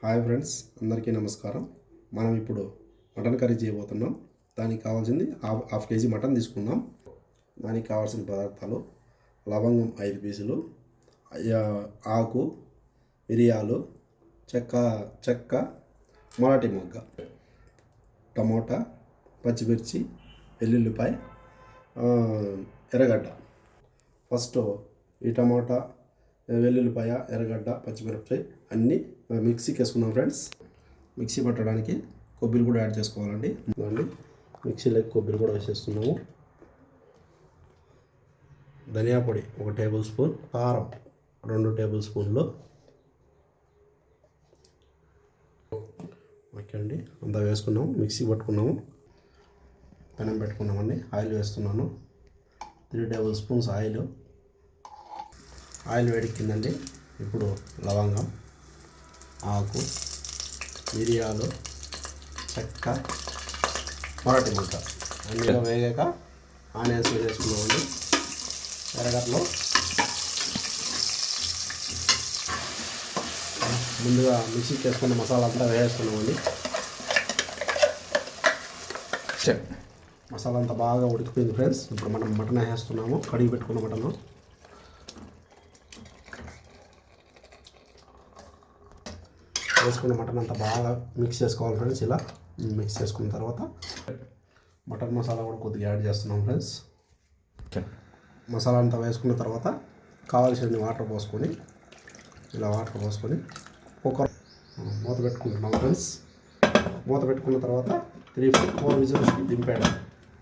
Hi friends, అందరికీ నమస్కారం. మనం ఇప్పుడు మటన్ కర్రీ చేయబోతున్నాం. దానికి కావాల్సింది హాఫ్ కేజీ మటన్ తీసుకుందాం. దానికి కావాల్సిన పదార్థాలు: లవంగం 5 పీసులు, ఆకు, మిరియాలు, చెక్క, మరాఠీ మొగ్గ, టమోటా, పచ్చిమిర్చి, వెల్లుల్లిపాయ, ఎర్రగడ్డ. ఫస్ట్ ఈ టమోటా, వెల్లుల్లిపాయ, ఎర్రగడ్డ, పచ్చిమిరపకాయ అన్నీ మిక్సీకి వేసుకుందాం ఫ్రెండ్స్. మిక్సీ పట్టడానికి కొబ్బరి కూడా యాడ్ చేసుకోవాలండి. మిక్సీలోకి కొబ్బరి కూడా వేసేస్తున్నాము. ధనియా పొడి 1 టేబుల్ స్పూన్, కారం 2 టేబుల్ స్పూన్లు. ఓకే అండి, అంతా వేసుకున్నాము, మిక్సీ పట్టుకున్నాము. పెనం పెట్టుకున్నామండి. ఆయిల్ వేస్తున్నాను. 3 టేబుల్ స్పూన్స్ ఆయిల్ వేడెక్కిందండి. ఇప్పుడు లవంగం, ఆకు, మిరియాలు, చెక్క, మరాఠీ మొగ్గ అన్నీ వేగాక ఆనియన్స్ వేసుకున్నామండి. ఎర్రగడ్డలో ముందుగా మిక్సీకి వేసుకున్న మసాలా అంతా వేసుకున్నామండి. మసాలా అంతా బాగా ఉడికిపోయింది ఫ్రెండ్స్. ఇప్పుడు మనం మటన్ వేస్తున్నాము. కడిగి పెట్టుకున్న మటన్ వేసుకున్న మటన్ అంతా బాగా మిక్స్ చేసుకోవాలి ఫ్రెండ్స్. ఇలా మిక్స్ చేసుకున్న తర్వాత మటన్ మసాలా కూడా కొద్దిగా యాడ్ చేస్తున్నాం ఫ్రెండ్స్. మసాలా అంతా వేసుకున్న తర్వాత కావాల్సిన వాటర్ పోసుకొని కుక్కర్ మూత పెట్టుకుంటున్నాం ఫ్రెండ్స్. మూత పెట్టుకున్న తర్వాత 3-4 విజిల్స్కి దింపేయడం.